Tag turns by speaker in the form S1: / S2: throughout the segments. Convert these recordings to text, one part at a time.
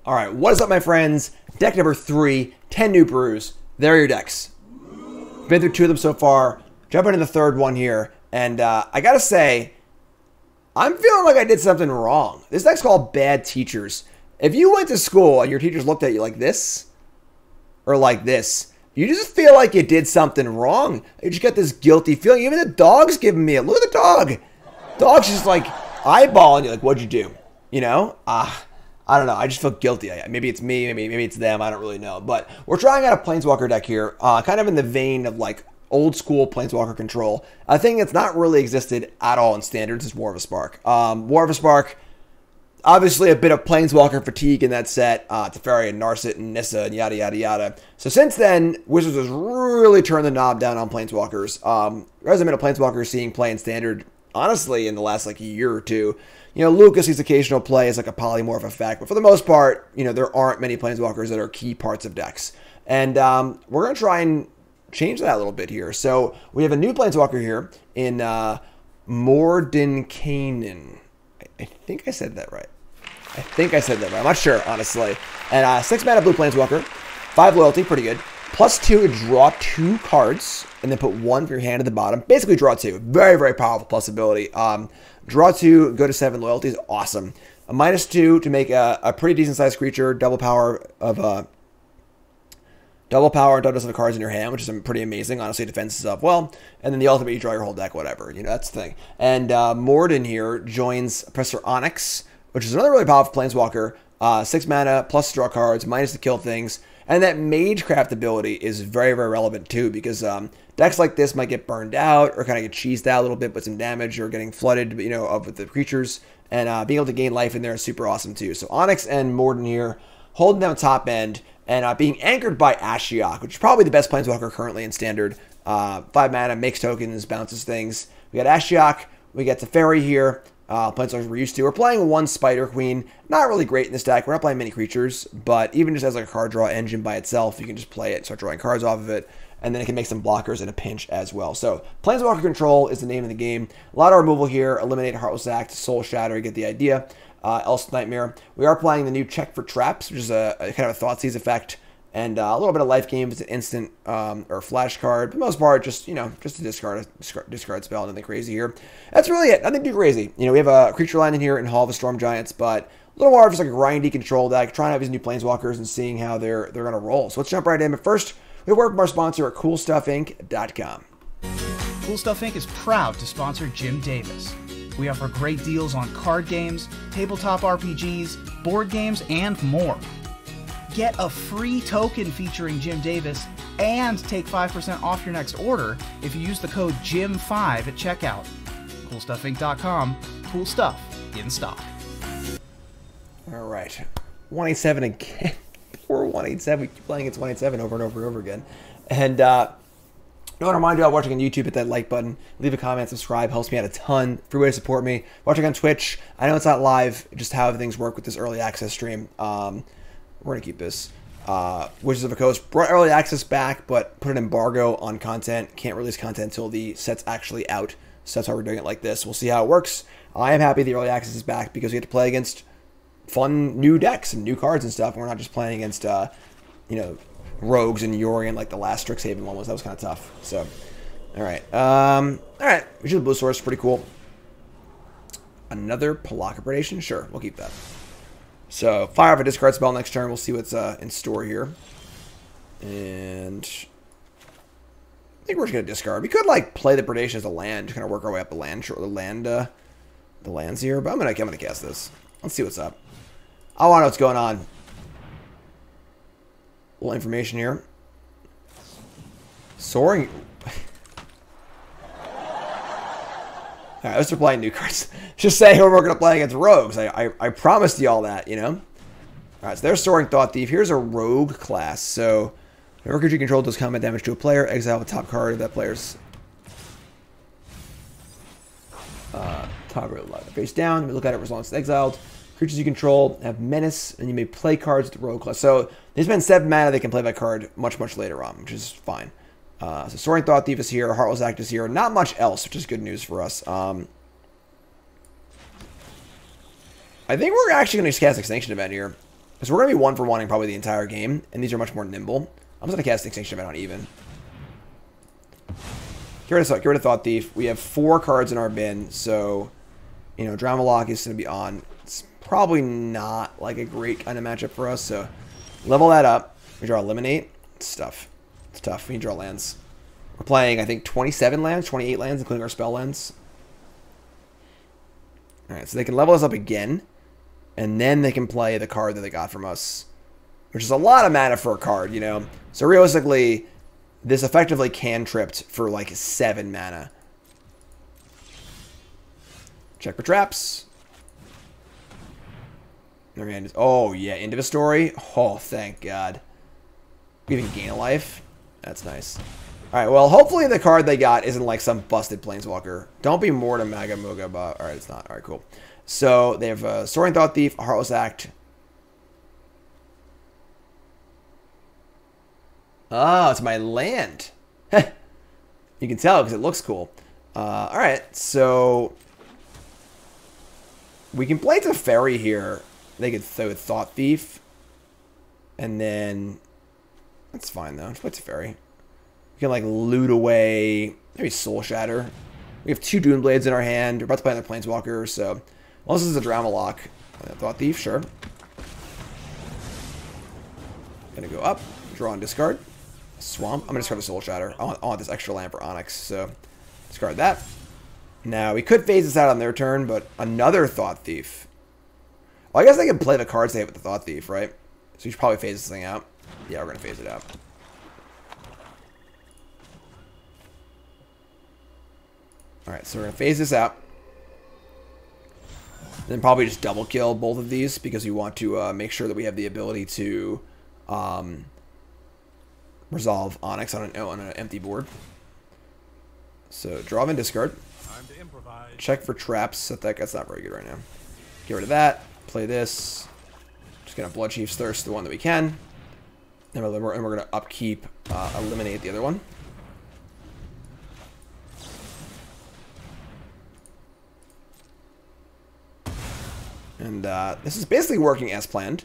S1: All right, what is up, my friends? Deck number 3, 10 New Brews. There are your decks. Been through 2 of them so far. Jumping into the 3rd one here. And I gotta say, I'm feeling like I did something wrong. This deck's called Bad Teachers. If you went to school and your teachers looked at you like this, or like this, you just feel like you did something wrong. You just get this guilty feeling. Even the dog's giving me it. Look at the dog. Dog's just like eyeballing you, like, what'd you do? You know? I don't know. I just feel guilty. Maybe it's me. Maybe it's them. I don't really know. But we're trying out a Planeswalker deck here, kind of in the vein of like old school Planeswalker Control. A thing that's not really existed at all in Standards is War of a Spark. War of a Spark, obviously a bit of Planeswalker fatigue in that set. Teferi and Narset and Nissa and yada, yada, yada. So since then, Wizards has really turned the knob down on Planeswalkers. There hasn't been a Planeswalker seeing play in Standard, honestly, in the last like year or two. You know, Lucas' occasional play is like a polymorph effect, but for the most part, you know, there aren't many Planeswalkers that are key parts of decks. And we're going to try and change that a little bit here. So we have a new Planeswalker here in Mordenkainen. I think I said that right. I'm not sure, honestly. And 6 mana blue Planeswalker, 5 loyalty, pretty good. +2 to draw 2 cards, and then put 1 for your hand at the bottom. Basically draw 2. Very, very powerful plus ability. Draw 2, go to 7 loyalty is awesome. A -2 to make a pretty decent sized creature, double power and double dozen of cards in your hand, which is pretty amazing. Honestly, defenses up well. And then the ultimate, you draw your whole deck, whatever. You know, that's the thing. And Morden here joins Professor Onyx, which is another really powerful Planeswalker. 6 mana, plus draw cards, minus to kill things. And that Magecraft ability is very, very relevant too, because decks like this might get burned out or kind of get cheesed out a little bit with some damage or getting flooded, you know, with the creatures. And being able to gain life in there is super awesome too. So Onyx and Morden here holding down top end and being anchored by Ashiok, which is probably the best Planeswalker currently in Standard. 5 mana, makes tokens, bounces things. We got Ashiok, we got Teferi here. Planeswalkers we're used to. We're playing 1 Spider Queen. Not really great in this deck. We're not playing many creatures, but even just as like a card draw engine by itself, you can just play it, start drawing cards off of it, and then it can make some blockers in a pinch as well. So Planeswalker Control is the name of the game. A lot of removal here. Eliminate Heartless Act, Soul Shatter, you get the idea. Else Nightmare. We are playing the new Check for Traps, which is a kind of a Thoughtseize effect, and a little bit of life gain. It's an instant or flash card. For the most part, just, you know, just a discard spell, nothing crazy here. That's really it. Nothing too crazy. You know, we have a creature line in here in Hall of the Storm Giants, but a little more of just like a grindy control deck, trying to have these new Planeswalkers and seeing how they're going to roll. So let's jump right in. But first, we work with our sponsor at CoolStuffInc.com.
S2: Cool Stuff Inc. is proud to sponsor Jim Davis. We offer great deals on card games, tabletop RPGs, board games, and more. Get a free token featuring Jim Davis and take 5% off your next order if you use the code JIM5 at checkout. CoolStuffInc.com. Cool stuff in stock.
S1: All right. 187 again. We're 187. We keep playing against 187 over and over and over again. And I want to remind you all watching on YouTube, hit that like button, leave a comment, subscribe, helps me out a ton. Free way to support me. Watching on Twitch, I know it's not live, just how things work with this early access stream. We're going to keep this. Wizards of the Coast brought early access back, but put an embargo on content. Can't release content until the set's actually out. So that's why we're doing it like this. We'll see how it works. I am happy the early access is back because we get to play against fun new decks and new cards and stuff. And we're not just playing against, you know, rogues and Yorion like the last Strixhaven one was. That was kind of tough. So, all right. We should the blue source. Pretty cool. Another Palaka Predation? Sure, we'll keep that. So, fire off a discard spell next turn. We'll see what's in store here. And I think we're just going to discard. We could, like, play the Predation as a land, just kind of work our way up the land, the lands here. But I'm going to cast this. Let's see what's up. I want to know what's going on. A little information here. Soaring. Alright, let's start playing new cards. Just saying we're going to play against rogues. I promised you all that, you know? Alright, so there's Soaring Thought Thief. Here's a rogue class. So, whenever creature you control does combat damage to a player, exile the top card of that player's top row face down. You may look at it as long as it's exiled. Creatures you control have menace, and you may play cards with the rogue class. So, they spend 7 mana, they can play that card much, much later on, which is fine. So Soaring Thought Thief is here, Heartless Act is here. Not much else, which is good news for us. I think we're actually going to cast Extinction Event here. Because we're going to be 1 for 1-ing probably the entire game, and these are much more nimble. I'm just going to cast Extinction Event on even. Get rid of Thought Thief. We have 4 cards in our bin, so, you know, Drama Lock is going to be on. It's probably not, like, a great kind of matchup for us, so level that up. We draw Eliminate. It's tough. It's tough. We can draw lands. We're playing, I think, 27 lands, 28 lands, including our spell lands. Alright, so they can level us up again, and then they can play the card that they got from us, which is a lot of mana for a card, you know? So realistically, this effectively cantripped for like 7 mana. Check for traps. Their hand is, oh yeah, end of a story. Oh, thank God. We even gain a life. That's nice. Alright, well, hopefully the card they got isn't like some busted Planeswalker. Don't be more to Maga Muga, but alright, it's not. Alright, cool. So they have Soaring Thought Thief, Heartless Act. Oh, it's my land. You can tell because it looks cool. Alright, so we can play Teferi here. They could throw Thought Thief. And then that's fine though. Just play Teferi. We can like loot away maybe Soul Shatter. We have 2 Dune Blades in our hand. We're about to play another Planeswalker, so unless this is a Drama Lock. Thought Thief, sure. Gonna go up, draw and discard. Swamp. I'm gonna discard the Soul Shatter. I want this extra land for Onyx, so discard that. Now we could phase this out on their turn, but another Thought Thief. Well, I guess they can play the cards they have with the Thought Thief, right? So you should probably phase this thing out. Yeah, we're gonna phase it out. Alright, so we're gonna phase this out. Then probably just double kill both of these because we want to make sure that we have the ability to resolve Onyx on an empty board. So draw and discard. Check for traps. That's not very good right now. Get rid of that. Play this. Just gonna Blood Chief's Thirst, the one that we can. And we're gonna upkeep, eliminate the other one. And this is basically working as planned.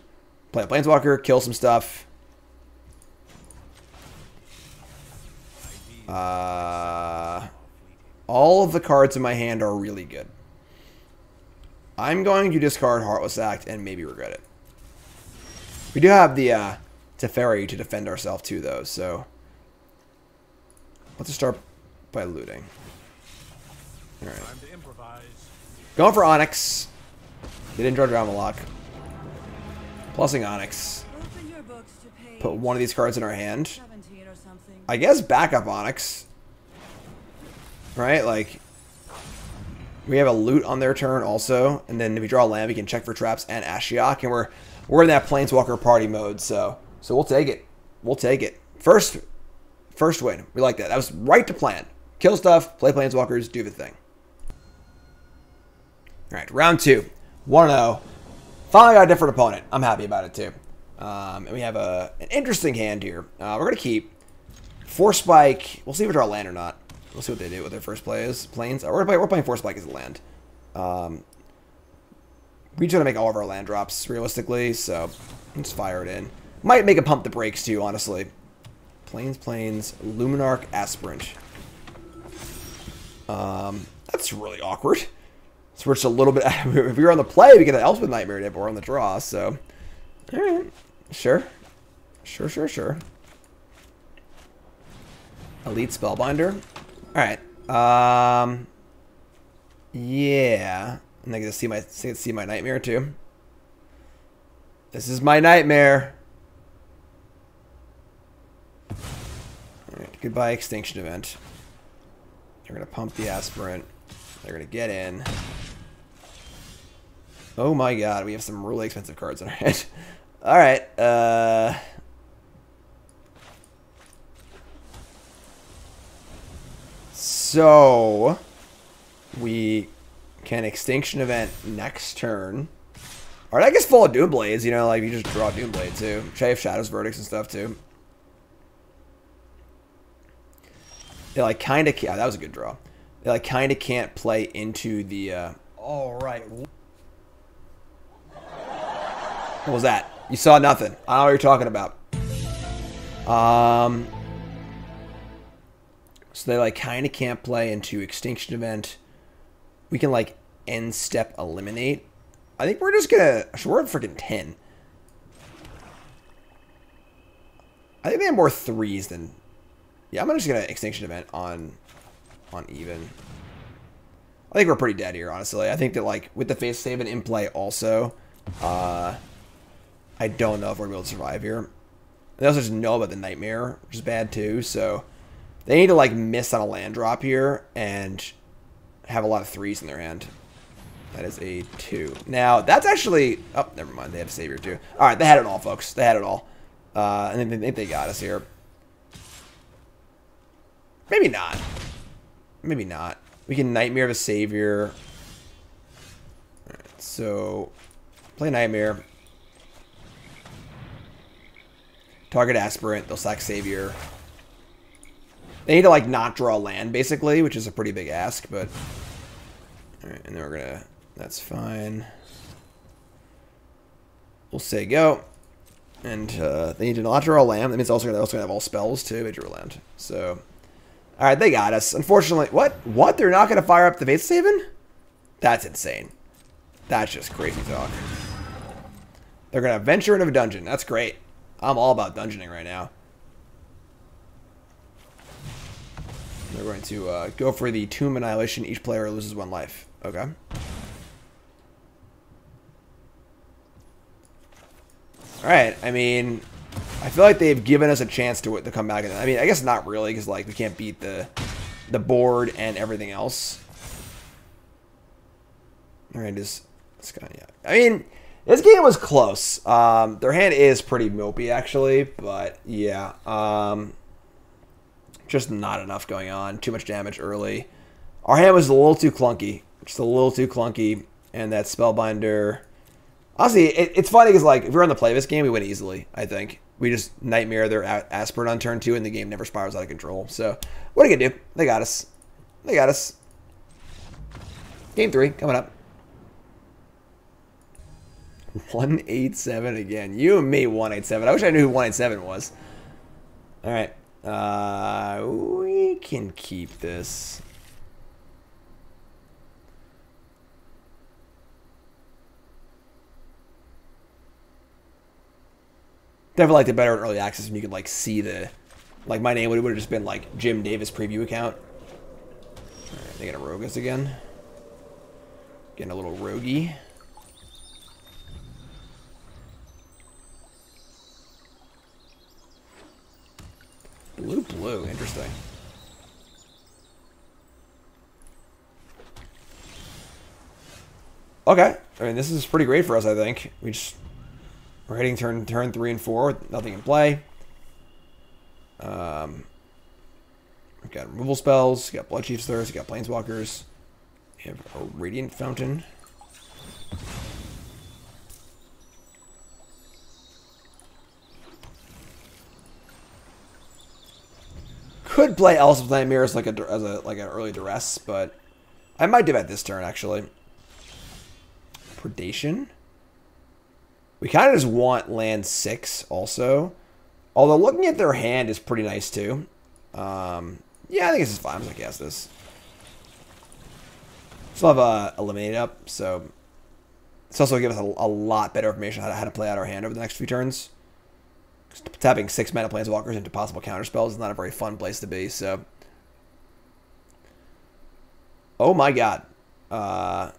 S1: Play a Planeswalker, kill some stuff. All of the cards in my hand are really good. I'm going to discard Heartless Act and maybe regret it. We do have the Teferi to defend ourselves too, though, so let's just start by looting. Alright. Going for Onyx. They didn't draw Drama Lock. Plussing Onyx. Put one of these cards in our hand. I guess backup Onyx. Right? Like, we have a loot on their turn also. And then if we draw a land, we can check for traps and Ashiok. And we're in that Planeswalker party mode. So we'll take it. We'll take it. First win. We like that. That was right to plan. Kill stuff, play Planeswalkers, do the thing. Alright, round 2. 1-0. Finally got a different opponent. I'm happy about it too. And we have an interesting hand here. We're going to keep Force Spike. We'll see if we draw a land or not. We'll see what they do with their first play is. Planes. We're playing Force Spike as a land. We try to make all of our land drops realistically, so let's fire it in. Might make a pump the brakes too, honestly. Planes, Luminarch, Aspirant. That's really awkward. Switched a little bit. If we were on the play, we get an Elspeth Nightmare Dip, or on the draw, so. Alright. Sure. Sure. Elite Spellbinder. Alright. Yeah. And I get to see my nightmare too. This is my nightmare. Alright, goodbye Extinction Event. They're gonna pump the Aspirant. They're gonna get in. Oh my god, we have some really expensive cards in our hand. Alright, so we can Extinction Event next turn. Alright, I guess full of Doom Blades, you know, like you just draw Doom Blade too. Should I have Shadow's Verdicts and stuff too? They like kinda, yeah, that was a good draw. They like kinda can't play into the, alright. What was that? You saw nothing. I don't know what you're talking about. So they like kind of can't play into Extinction Event. We can like end step eliminate. I think we're just gonna. We're at freaking 10. I think they have more 3s than. Yeah, I'm just gonna Extinction Event on even. I think we're pretty dead here, honestly. I think that like with the face saving in play also, I don't know if we're gonna be able to survive here. They also just know about the Nightmare, which is bad too. So they need to like miss on a land drop here and have a lot of 3s in their hand. That is a 2. Now that's actually. Oh, never mind. They have a Savior too. All right, they had it all, folks. They had it all. And I think they got us here. Maybe not. Maybe not. We can Nightmare of a Savior. Alright, so play Nightmare. Target Aspirant. They'll sack Savior. They need to like not draw land basically, which is a pretty big ask, but alright, and then we're gonna. That's fine. We'll say go. And they need to not draw land. That means they're also gonna have all spells too. They drew land. So alright, they got us. Unfortunately, what? They're not gonna fire up the Faith Saving? That's insane. That's just crazy talk. They're gonna venture into a dungeon. That's great. I'm all about dungeoning right now. They're going to go for the Tomb Annihilation. Each player loses 1 life. Okay. Alright, I mean, I feel like they've given us a chance to come back. I mean, I guess not really, because like we can't beat the board and everything else. Alright, just yeah. I mean, this game was close. Their hand is pretty mopey, actually, but yeah. Just not enough going on. Too much damage early. Our hand was a little too clunky. Just a little too clunky. And that Spellbinder. Honestly, it's funny because like if we're on the play this game, we win easily, I think. We just Nightmare their Aspirant on turn 2 and the game never spirals out of control. So, what are you going to do? They got us. They got us. Game 3 coming up. 187 again. You and me, 187. I wish I knew who 187 was. Alright. We can keep this. Definitely liked it better in early access when you could like see the, like my name would have just been like Jim Davis preview account. Alright, they gonna rogue us again. Getting a little roguey. Blue, interesting. Okay, I mean this is pretty great for us. I think we're hitting turn 3 and 4 with nothing in play. We've got removal spells. We got Bloodchief's Thirst. We got Planeswalkers. We have a Radiant Fountain. Could play Elspeth's Nightmare as like an early duress, but I might do that this turn actually. Predation. We kind of just want land 6 also, although looking at their hand is pretty nice too. Yeah, I think this is fine. I'm gonna cast this. Still have Eliminate up, so it's also give us a lot better information on how to play out our hand over the next few turns. Tapping 6 mana Planeswalkers into possible counterspells is not a very fun place to be, so. Oh my god. Alright,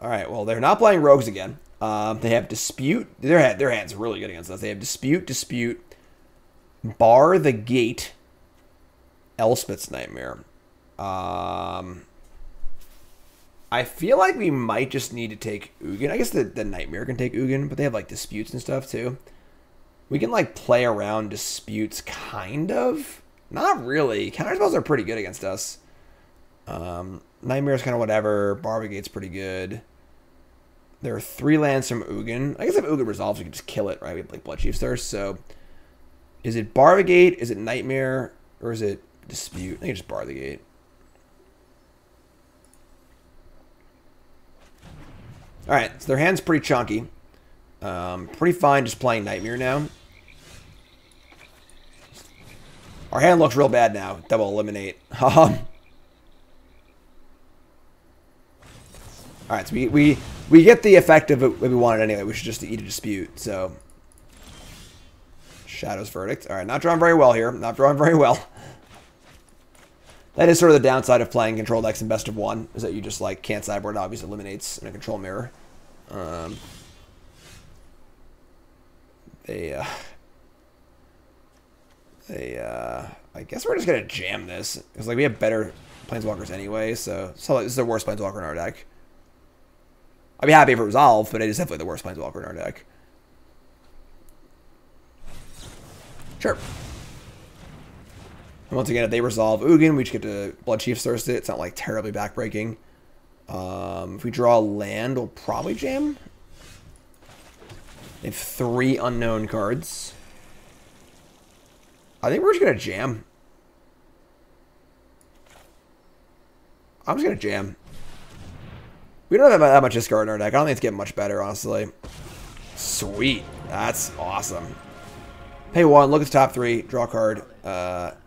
S1: well, they're not playing Rogues again. They have Dispute. Their hand's really good against us. They have Dispute, Bar the Gate, Elspeth's Nightmare. I feel like we might just need to take Ugin. I guess the Nightmare can take Ugin, but they have like Disputes and stuff too. We can like play around Disputes, kind of. Not really. Counterspells are pretty good against us. Nightmare's kind of whatever. Bar the Gate's pretty good. There are 3 lands from Ugin. I guess if Ugin resolves, we can just kill it, right? We have like Bloodchief's Thirst. So, is it Bar the Gate? Is it Nightmare? Or is it Dispute? I think it's just Bar the Gate. Alright, so their hand's pretty chunky. Pretty fine just playing Nightmare now. Our hand looks real bad now. Double eliminate. Alright, so we get the effect of it we wanted anyway. We should just eat a dispute, so. Shadow's Verdict. Alright, not drawing very well here. Not drawing very well. That is sort of the downside of playing control decks in best of one, is that you just like can't sideboard, obviously eliminates in a control mirror. I guess we're just gonna jam this because like we have better Planeswalkers anyway, so this is the worst Planeswalker in our deck. I'd be happy if it resolved, but it is definitely the worst Planeswalker in our deck. Sure. And once again, if they resolve Ugin, we just get to Blood Chief's Thirst it. It's not like terribly backbreaking. If we draw land, we'll probably jam. They have 3 unknown cards. I think we're just going to jam. I'm just going to jam. We don't have that much discard in our deck. I don't think it's getting much better, honestly. Sweet. That's awesome. Pay 1, look at the top 3, draw a card.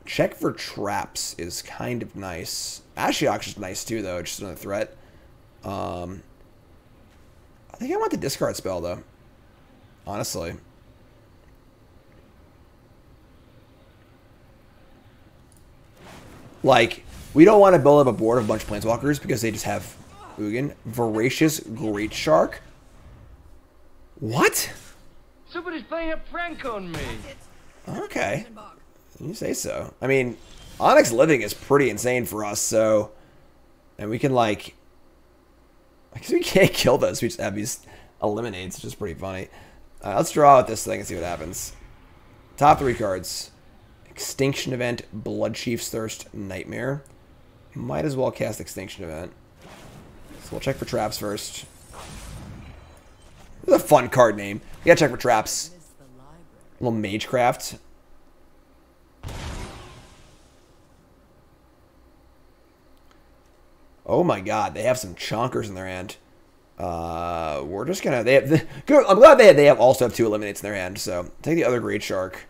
S1: Check for traps is kind of nice. Ashiok's is nice too, though. Just another threat. I think I want the discard spell, though. Honestly. Like, we don't want to build up a board of a bunch of Planeswalkers because they just have Ugin. Voracious Great Shark? What?
S3: Somebody's playing a prank on me.
S1: Okay. You say so. I mean, Onyx living is pretty insane for us, so... And we can, like... I guess we can't kill those. We just have these eliminates, which is pretty funny. Let's draw out this thing and see what happens. Top 3 cards. Extinction Event, Blood Chief's Thirst, Nightmare. Might as well cast Extinction Event. So we'll check for traps first. This is a fun card name. You gotta check for traps. A little Magecraft. Oh my god, they have some chonkers in their hand. We're just gonna... good. I'm glad they also have 2 eliminates in their hand, so take the other Great Shark.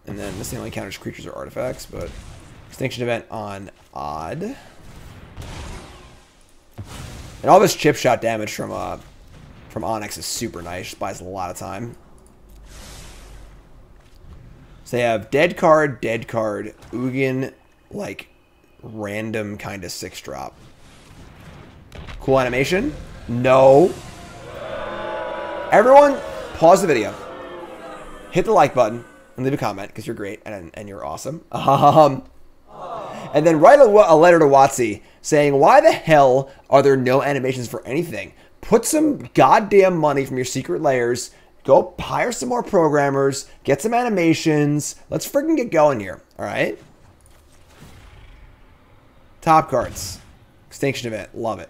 S1: And then this thing only counters creatures or artifacts, but... Extinction Event on Odd. And all this chip shot damage from Onyx is super nice. Just buys a lot of time. So they have dead card, Ugin, like, random kind of 6-drop. Cool animation? No. Everyone, pause the video. Hit the like button and leave a comment because you're great and you're awesome. And then write a letter to WotC saying, why the hell are there no animations for anything? Put some goddamn money from your secret layers. Go hire some more programmers. Get some animations. Let's freaking get going here. All right? Top cards. Extinction Event. Love it.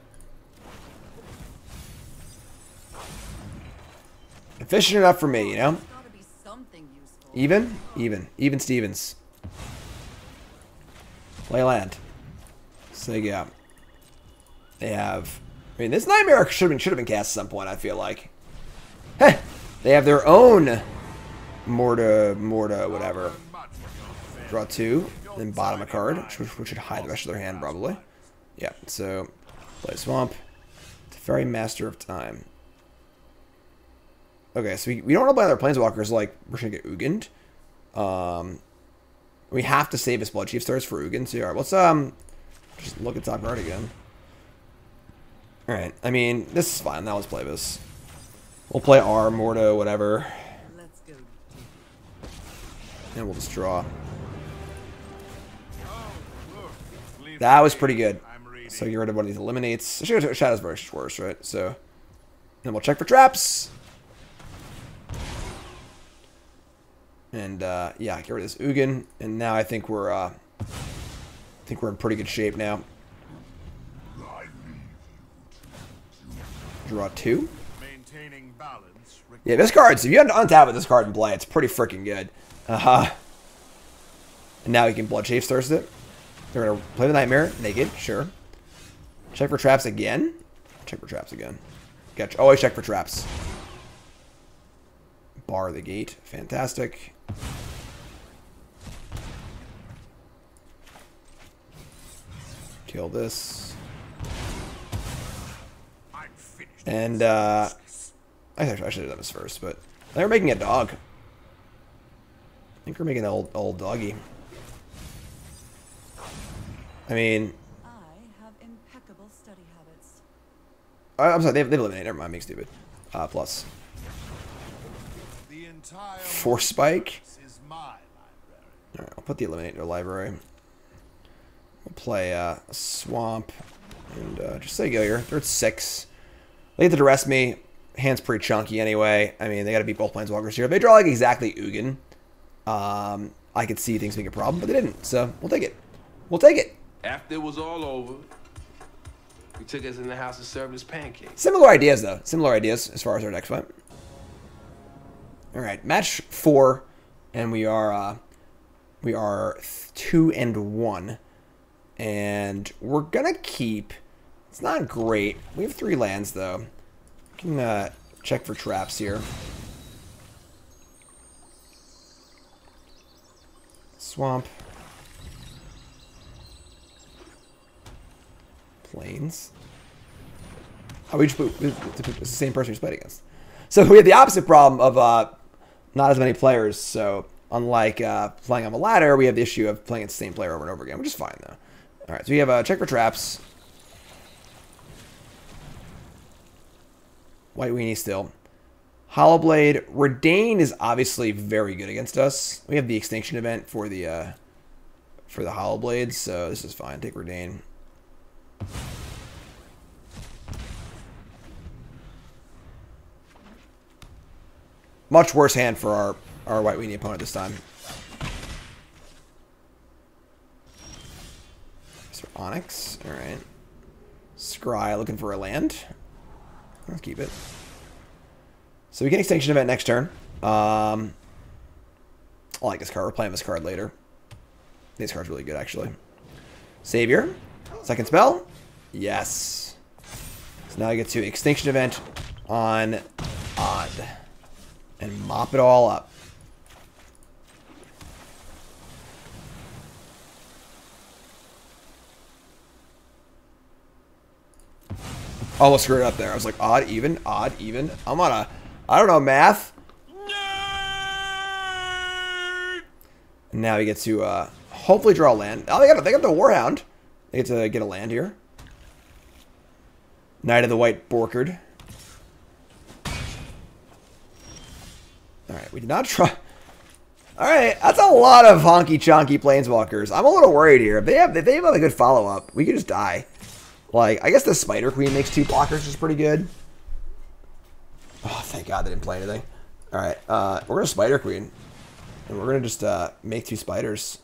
S1: Efficient enough for me, you know? Even? Even Stevens. Play land. So yeah. They have... I mean, this Nightmare should have been cast at some point, I feel like. Heh! They have their own Morda, whatever. Draw 2, then bottom a card, which should hide the rest of their hand, probably. Yeah, so play Swamp. Teferi, Master of Time. Okay, so we don't want to play other Planeswalkers, like, we're going to get Ugined. We have to save his Blood Chief's Thirst for Ugin, so alright, let's just look at top card again. Alright, I mean, this is fine, now let's play this. We'll play R, Morda, whatever.
S4: Let's go.
S1: And we'll just draw. That was pretty good. So get rid of one of these eliminates. Shadow's very worse, right? So then we'll check for traps. And yeah, get rid of this Ugin. And now I think we're in pretty good shape now. Draw 2. Yeah, this card, so if you untap with this card and play, it's pretty freaking good. And now you can Blood Chief's Thirst it. They're going to play the Nightmare, naked, sure. Check for traps again. Check for traps again. Gotcha. Always check for traps. bar the gate. Fantastic. Kill this. And, I should have done this first, but they're making a dog. I think we're making an old doggy. I mean...
S4: I have impeccable study habits.
S1: I'm sorry, they've eliminated. Never mind, I'm being stupid. Plus. Force Spike. Alright, I'll put the eliminate in the library. We'll play Swamp. And just say go here. They're at 6. They get to duress me. Hand's pretty chunky anyway. I mean, they got to beat both Planeswalkers here. If they draw like exactly Ugin, I could see things being a problem, but they didn't. So we'll take it. We'll take it.
S5: After it was all over, we took us in the house and served us pancakes.
S1: Similar ideas, though. Similar ideas as far as our next fight. All right, match 4, and we are 2-1, and we're gonna keep. It's not great. We have 3 lands though. We can check for traps here. Swamp. Plains. Oh, we just put, it's the same person we played against. So we had the opposite problem of not as many players. So unlike playing on the ladder, we have the issue of playing against the same player over and over again, which is fine though. All right, so we have a check for traps. White Weenie still. Hollowblade. Redain is obviously very good against us. We have the extinction event for the Hollowblades, so this is fine. Take Redain. Much worse hand for our White Weenie opponent this time. So Onyx, alright. Scry looking for a land. Let's keep it. So we can extinction event next turn. I like this card. We're playing this card later. This card's really good, actually. Savior. Second spell. Yes. So now I get to extinction event on Odd. And mop it all up. Almost screwed it up there. I was like, odd, even, odd, even. I'm on a, I don't know, math. And now we get to hopefully draw a land. Oh, they got the Warhound. They get to get a land here. Knight of the White Borkard. Alright, we did not try. Alright, that's a lot of honky-chonky Planeswalkers. I'm a little worried here. If they have a good follow-up, we could just die. Like, I guess the Spider Queen makes 2 blockers, which is pretty good. Oh, thank God they didn't play anything. Alright, we're going to Spider Queen. And we're going to just make 2 spiders.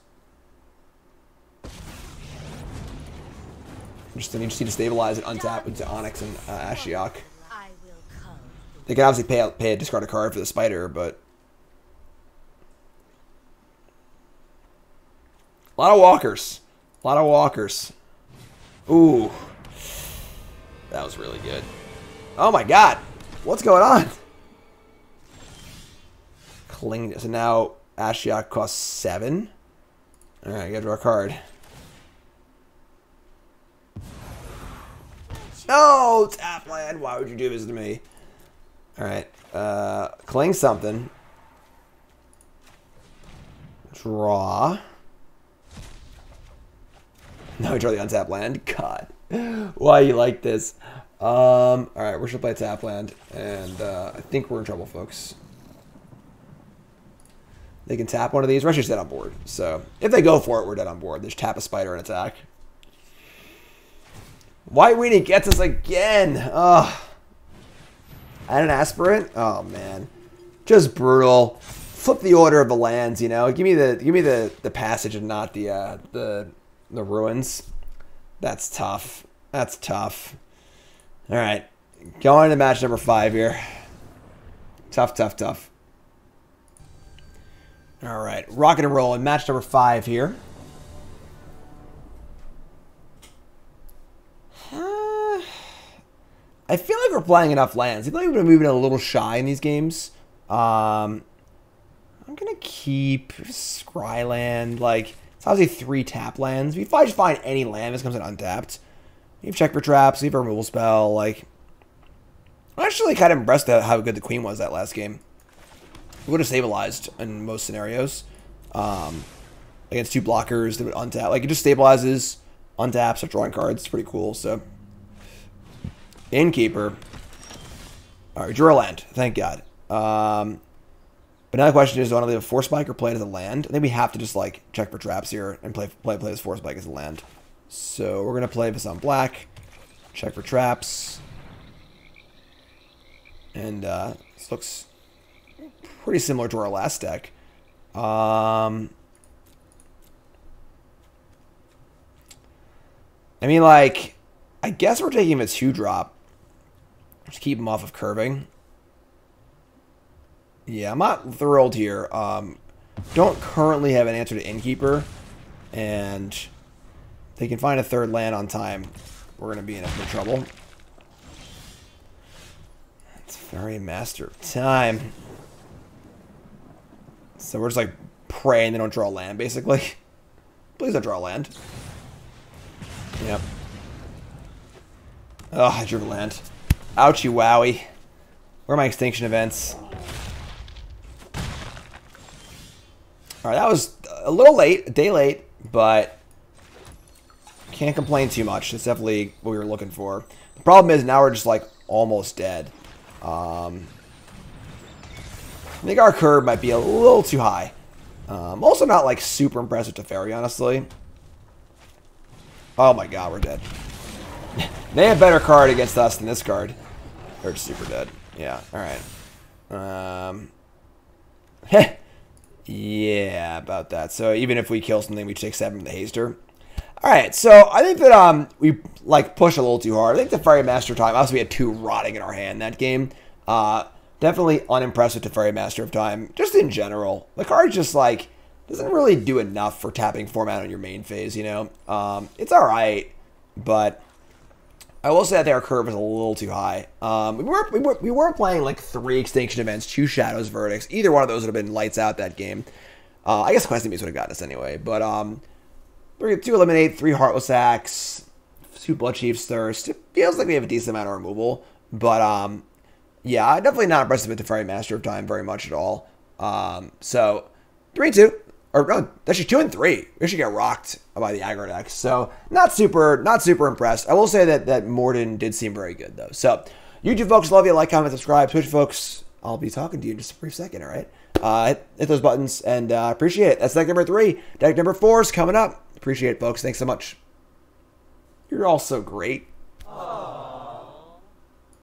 S1: Just need to stabilize and untap into Onyx and Ashiok. They can obviously pay a discard a card for the spider, but... A lot of walkers. A lot of walkers. Ooh. That was really good. Oh my God. What's going on? Cling. So now Ashiok costs 7. Alright, gotta draw a card. No! Tap land! Why would you do this to me? Alright. Cling something. Draw. Now we draw the untap land. God. Why you like this? Alright, we're gonna play tap land. And I think we're in trouble, folks. They can tap one of these. We're actually dead on board. So if they go for it, we're dead on board. They just tap a spider and attack. White Weenie gets us again. Ugh. And an aspirant? Oh man. Just brutal. Flip the order of the lands, you know. Give me the passage and not the ruins. That's tough. That's tough. Alright. Going to match number 5 here. Tough, tough, tough. Alright. Rocking and rolling. Match number 5 here. I feel like we're playing enough lands. I feel like we've been moving a little shy in these games. I'm going to keep Scryland. Like, it's obviously 3 tap lands. If I just find any land, this comes in untapped. You have check for traps, you have a removal spell. Like, I'm actually kind of impressed at how good the Queen was that last game. It would have stabilized in most scenarios. Against 2 blockers, they would untap. Like, it just stabilizes, untaps, start drawing cards. It's pretty cool, so. Innkeeper. Alright, draw a land. Thank God. But now the question is, do I want to leave a Force Spike or play it as a land? I think we have to just, like, check for traps here and play this Force Spike as a land. So, we're going to play this on black. Check for traps. And, this looks pretty similar to our last deck. I mean, like, I guess we're taking him a 2-drop. Just keep him off of curving. Yeah, I'm not thrilled here. Don't currently have an answer to Innkeeper. And if they can find a 3rd land on time, we're going to be in a bit of trouble. It's very Master of Time. So we're just like praying they don't draw a land, basically. Please don't draw a land. Yep. Oh, I drew a land. Ouchie wowie. Where are my extinction events? Alright, that was a little late, a day late, but can't complain too much. It's definitely what we were looking for. The problem is now we're just like almost dead. I think our curve might be a little too high. Also not like super impressed with Teferi, honestly. Oh my god, we're dead. They have better card against us than this card. They're just super dead. Yeah, alright. Yeah, about that. So even if we kill something, we take 7 from the Haster. Alright, so I think that we like push a little too hard. I think the Teferi Master of Time, obviously we had 2 rotting in our hand that game. Definitely unimpressed with Teferi Master of Time, just in general. The card just like doesn't really do enough for tapping format on your main phase, you know? It's alright, but I will say that our curve is a little too high. We were playing like 3 Extinction Events, 2 Shadows Verdicts. Either one of those would have been lights out that game. I guess Questing Beast would have gotten us anyway. But 2 Eliminate, 3 Heartless Acts, 2 Bloodchief's Thirst. It feels like we have a decent amount of removal. But yeah, definitely not impressed with the Teferi Master of Time very much at all. So 3-2. Or no, actually 2 and 3. We should get rocked by the aggro decks. So not super impressed. I will say that Morden did seem very good though. So YouTube folks, love you. Like, comment, subscribe. Twitch folks, I'll be talking to you in just a brief second. All right, hit those buttons and appreciate it. That's deck number 3. Deck number 4 is coming up. Appreciate it, folks. Thanks so much. You're all so great.